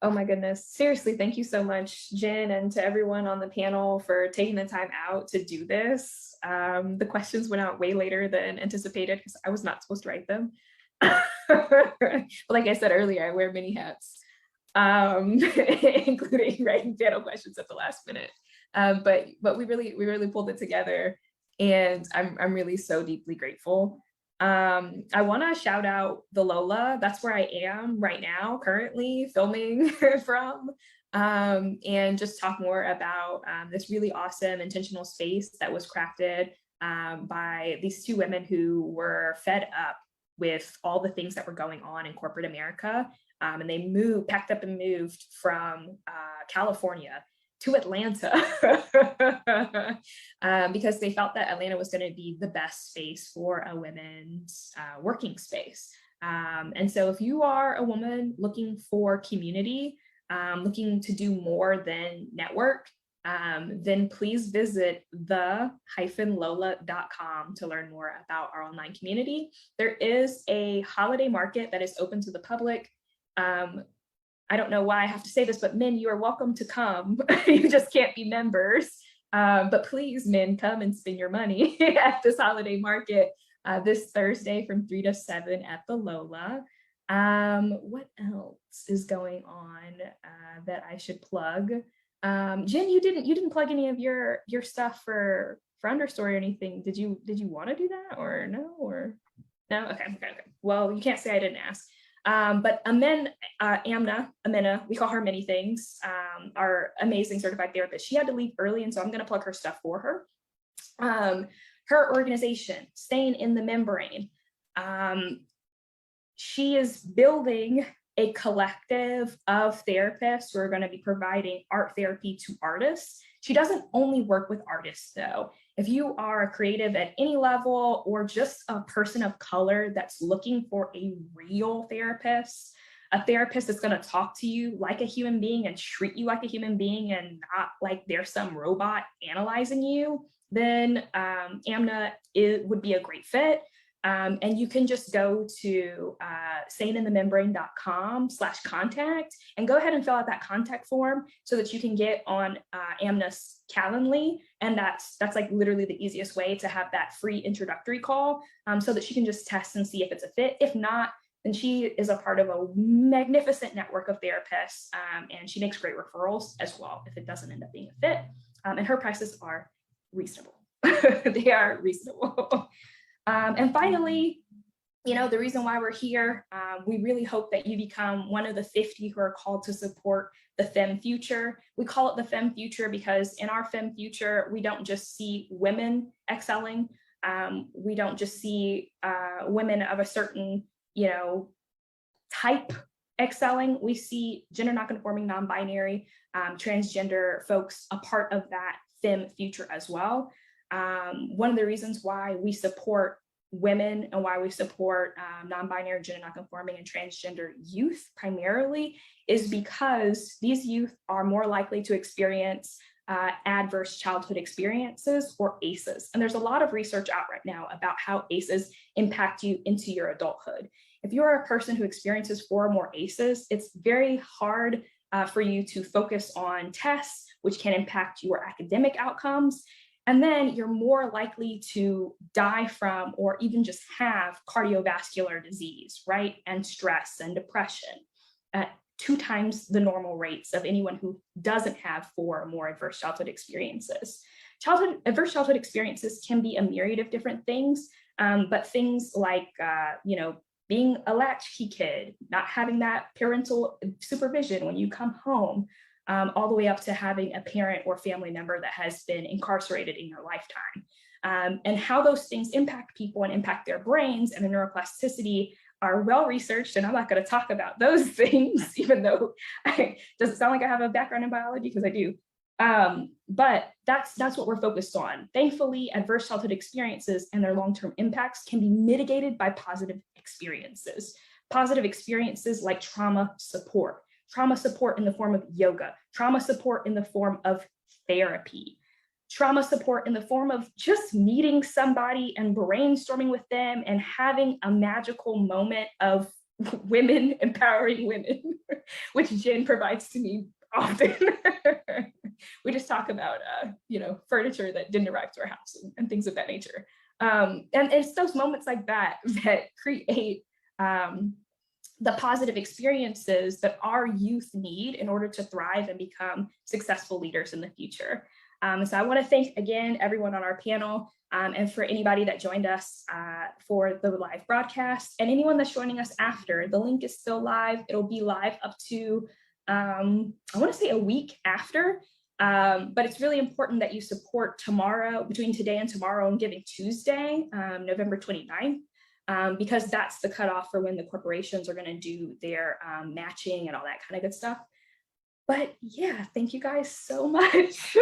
Oh my goodness. Seriously, thank you so much, Jen, and to everyone on the panel for taking the time out to do this. The questions went out way later than anticipated because I was not supposed to write them. But like I said earlier, I wear many hats, including writing panel questions at the last minute. But we really pulled it together, and I'm really so deeply grateful. I want to shout out the Lola. That's where I am right now, currently filming from, and just talk more about this really awesome intentional space that was crafted by these two women who were fed up with all the things that were going on in corporate America. And they packed up and moved from California to Atlanta because they felt that Atlanta was going to be the best space for a women's working space. And so if you are a woman looking for community, looking to do more than network, then please visit the-lola.com to learn more about our online community. There is a holiday market that is open to the public. I don't know why I have to say this, but men, you are welcome to come. You just can't be members. But please, men, come and spend your money at this holiday market this Thursday from 3 to 7 at the Lola. What else is going on that I should plug? Jen, you didn't plug any of your stuff for Understory or anything. Did you want to do that or no? Okay. Well, you can't say I didn't ask. But Amina, we call her many things, our amazing certified therapist. She had to leave early, and so I'm going to plug her stuff for her. Her organization, Staying in the Membrane, she is building a collective of therapists who are going to be providing art therapy to artists. She doesn't only work with artists, though. If you are a creative at any level or just a person of color that's looking for a real therapist, a therapist that's going to talk to you like a human being and treat you like a human being and not like there's some robot analyzing you, then Amna would be a great fit. And you can just go to stayinginthemembrane.com/contact and go ahead and fill out that contact form so that you can get on Amna's Calendly. And that's like literally the easiest way to have that free introductory call so that she can just test and see if it's a fit. If not, then she is a part of a magnificent network of therapists, and she makes great referrals as well if it doesn't end up being a fit. And her prices are reasonable. They are reasonable. And finally, the reason why we're here, we really hope that you become one of the 50 who are called to support the Femme Future. We call it the Femme Future because in our Femme Future, we don't just see women excelling. We don't just see women of a certain, type excelling. We see gender non-conforming, non-binary, transgender folks a part of that Femme Future as well. One of the reasons why we support women and why we support non-binary, gender non-conforming, and transgender youth primarily is because these youth are more likely to experience adverse childhood experiences, or ACEs. And there's a lot of research out right now about how ACEs impact you into your adulthood. If you're a person who experiences 4 or more ACEs, it's very hard for you to focus on tests, which can impact your academic outcomes. And then you're more likely to die from or even just have cardiovascular disease, right? And stress and depression at 2 times the normal rates of anyone who doesn't have 4 or more adverse childhood experiences. Adverse childhood experiences can be a myriad of different things, but things like, being a latchkey kid, not having that parental supervision when you come home, all the way up to having a parent or family member that has been incarcerated in your lifetime. And how those things impact people and impact their brains and their neuroplasticity are well researched, and I'm not going to talk about those things, even though it doesn't sound like I have a background in biology, because I do. But that's what we're focused on. Thankfully, adverse childhood experiences and their long-term impacts can be mitigated by positive experiences. Positive experiences like trauma support in the form of yoga, trauma support in the form of therapy, trauma support in the form of just meeting somebody and brainstorming with them and having a magical moment of women empowering women, which Jen provides to me often. We just talk about, furniture that didn't arrive to our house and things of that nature. And it's those moments like that that create the positive experiences that our youth need in order to thrive and become successful leaders in the future. So I want to thank again everyone on our panel, and for anybody that joined us for the live broadcast, and anyone that's joining us after. The link is still live. It'll be live up to, I want to say, a week after. But it's really important that you support tomorrow, between today and tomorrow, and Giving Tuesday, November 29th. Because that's the cutoff for when the corporations are going to do their matching and all that kind of good stuff. But yeah, thank you guys so much.